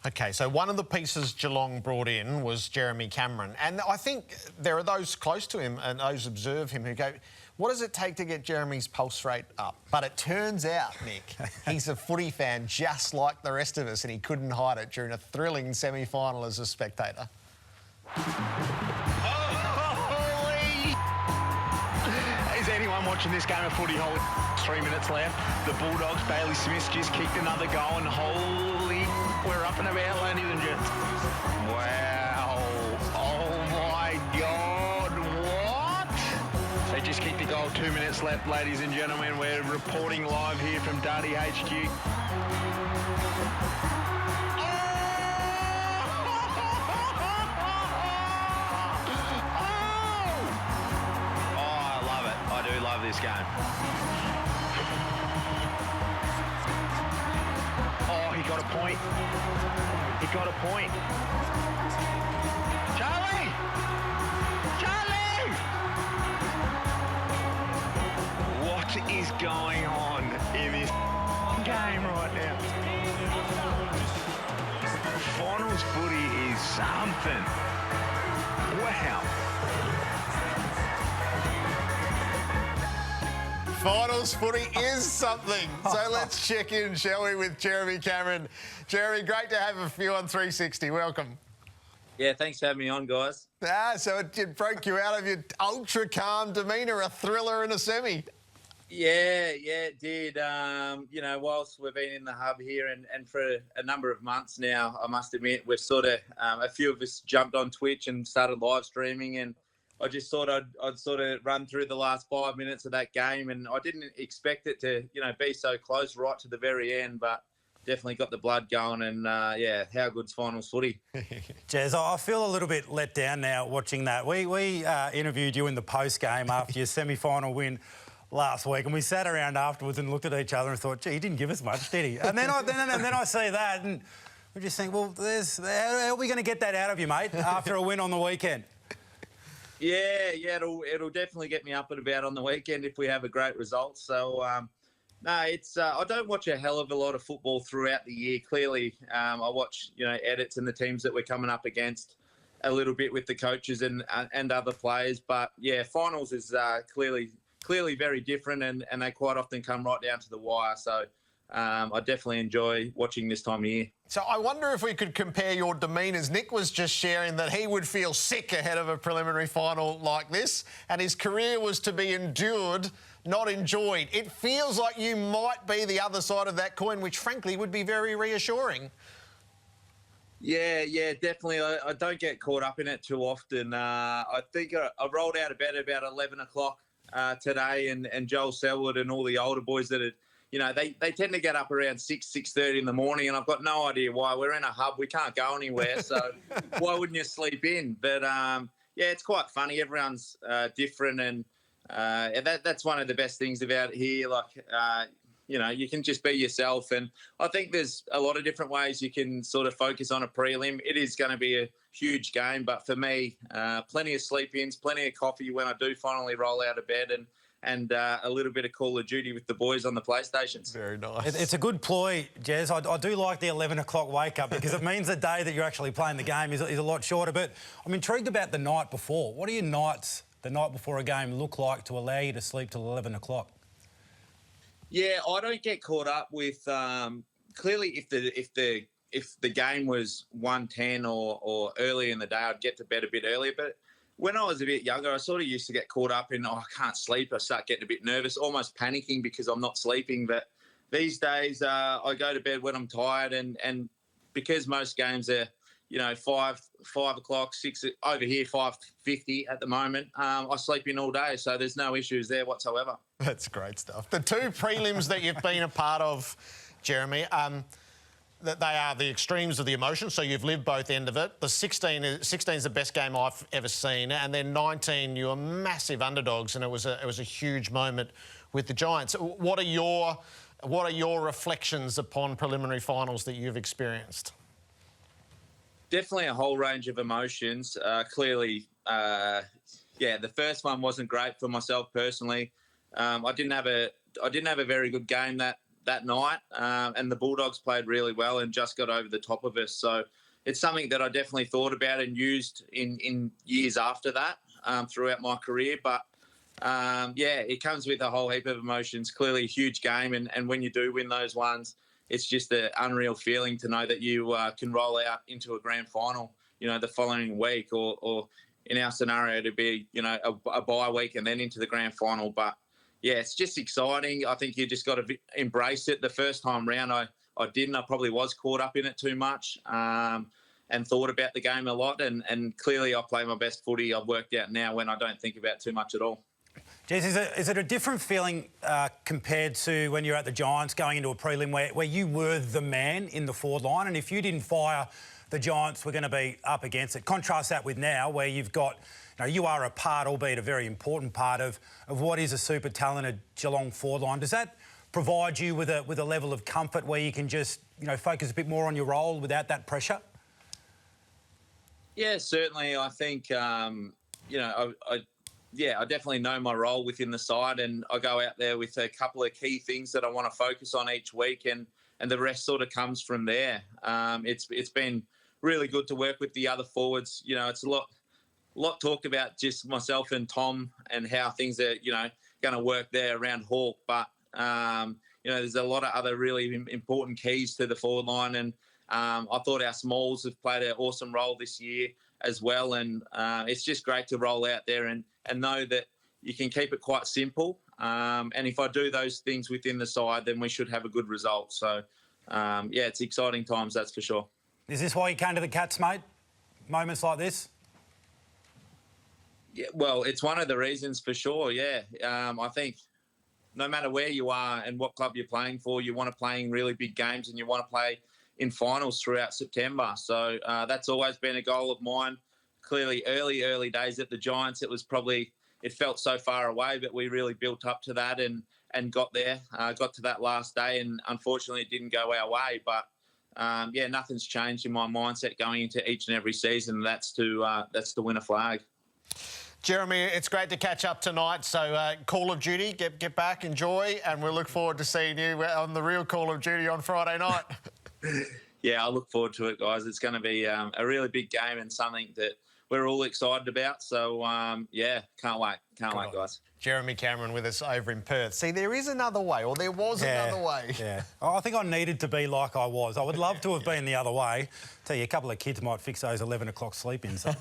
Okay, so one of the pieces Geelong brought in was Jeremy Cameron. And I think there are those close to him and those observe him who go, what does it take to get Jeremy's pulse rate up? But it turns out, Nick, he's a footy fan just like the rest of us, and he couldn't hide it during a thrilling semi-final as a spectator. Is anyone watching this game of footy? 3 minutes left. The Bulldogs, Bailey Smith just kicked another goal, and holy, we're up and about, ladies and gents. Wow. Oh my God, what? They just kicked the goal, 2 minutes left, ladies and gentlemen. We're reporting live here from Darty HQ. I love this game. Oh, he got a point. He got a point. Charlie! Charlie! What is going on in this game right now? Finals footy is something. Wow. Finals footy is something. So let's check in, shall we, with Jeremy Cameron. Jeremy, great to have a few on 360. Welcome. Yeah, thanks for having me on, guys. So it broke you out of your ultra calm demeanour, a thriller and a semi. Yeah, it did. You know, whilst we've been in the hub here and for a number of months now, I must admit, we've sort of, a few of us jumped on Twitch and started live streaming, and I just thought I'd sort of run through the last 5 minutes of that game, and I didn't expect it to, you know, be so close right to the very end, but definitely got the blood going, and yeah, how good's finals footy? Jez, I feel a little bit let down now watching that. We interviewed you in the post game after your semi-final win last week, and we sat around afterwards and looked at each other and thought, gee, he didn't give us much, did he? And then I see that, and we just think, well, how are we going to get that out of you, mate, after a win on the weekend? Yeah, it'll definitely get me up and about on the weekend if we have a great result. So, no, it's I don't watch a hell of a lot of football throughout the year. Clearly, I watch, you know, edits and the teams that we're coming up against a little bit with the coaches and other players. But yeah, finals is clearly very different, and they quite often come right down to the wire. So I definitely enjoy watching this time of year. So I wonder if we could compare your demeanours. Nick was just sharing that he would feel sick ahead of a preliminary final like this, and his career was to be endured, not enjoyed. It feels like you might be the other side of that coin, which frankly would be very reassuring. Yeah, definitely. I don't get caught up in it too often. I think I rolled out of bed about 11 o'clock today, and Joel Selwood and all the older boys that had, you know, they tend to get up around 6:30 in the morning, and I've got no idea why. We're in a hub. We can't go anywhere, so why wouldn't you sleep in? But, yeah, it's quite funny. Everyone's different, and that's one of the best things about it here. Like, you know, you can just be yourself, and I think there's a lot of different ways you can sort of focus on a prelim. It is going to be a huge game, but for me, plenty of sleep-ins, plenty of coffee when I do finally roll out of bed, and a little bit of Call of Duty with the boys on the PlayStations. Very nice. It's a good ploy, Jez. I do like the 11 o'clock wake-up because it means the day that you're actually playing the game is a lot shorter. But I'm intrigued about the night before. What do your nights, the night before a game, look like to allow you to sleep till 11 o'clock? Yeah, I don't get caught up with clearly if the game was 1:10 or early in the day, I'd get to bed a bit earlier. But when I was a bit younger, I sort of used to get caught up in, I can't sleep. I start getting a bit nervous, almost panicking because I'm not sleeping. But these days, I go to bed when I'm tired, and because most games are, you know, 5 o'clock, 6 over here, 5:50 at the moment. I sleep in all day, so there's no issues there whatsoever. That's great stuff. The two prelims that you've been a part of, Jeremy, that they are the extremes of the emotion, so you've lived both ends of it. The 16 is the best game I've ever seen, and then 19, you were massive underdogs, and it was a huge moment with the Giants. What are your reflections upon preliminary finals that you've experienced? Definitely a whole range of emotions. Clearly, yeah, the first one wasn't great for myself personally. I didn't have a very good game that that night, and the Bulldogs played really well and just got over the top of us. So it's something that I definitely thought about and used in years after that throughout my career. But yeah, it comes with a whole heap of emotions. Clearly a huge game, and when you do win those ones, it's just an unreal feeling to know that you can roll out into a grand final, the following week, or in our scenario to be, a bye week and then into the grand final. But yeah, it's just exciting. I think you just got to embrace it. The first time round, I didn't. I probably was caught up in it too much and thought about the game a lot. And clearly I play my best footy. I've worked out now when I don't think about too much at all. Jez, is it a different feeling compared to when you're at the Giants going into a prelim where you were the man in the forward line, and if you didn't fire, the Giants were going to be up against it? Contrast that with now where you've got, you are a part, albeit a very important part, of what is a super talented Geelong forward line. Does that provide you with a level of comfort where you can just, focus a bit more on your role without that pressure? Yeah, certainly. I think, I definitely know my role within the side, and I go out there with a couple of key things that I want to focus on each week, and the rest sort of comes from there. It's been really good to work with the other forwards. It's a lot talked about just myself and Tom and how things are, going to work there around Hawke, but there's a lot of other really important keys to the forward line, and I thought our smalls have played an awesome role this year as well, and it's just great to roll out there and know that you can keep it quite simple. And if I do those things within the side, then we should have a good result. So, it's exciting times, that's for sure. Is this why you came to the Cats, mate? Moments like this? Yeah, well, it's one of the reasons for sure, yeah. I think no matter where you are and what club you're playing for, you want to play in really big games and you want to play in finals throughout September. So that's always been a goal of mine. Clearly, early days at the Giants, it felt so far away, but we really built up to that and got there, got to that last day, and unfortunately it didn't go our way. But nothing's changed in my mindset going into each and every season. That's to win a flag. Jeremy, it's great to catch up tonight. So Call of Duty, get back, enjoy, and we'll look forward to seeing you on the real Call of Duty on Friday night. Yeah, I look forward to it, guys. It's going to be a really big game and something that we're all excited about. So, can't wait. Can't wait, guys. Jeremy Cameron with us over in Perth. See, there is another way, or there was another way. Yeah. I think I needed to be like I was. I would love to have been the other way. Tell you, a couple of kids might fix those 11 o'clock sleep-ins. So.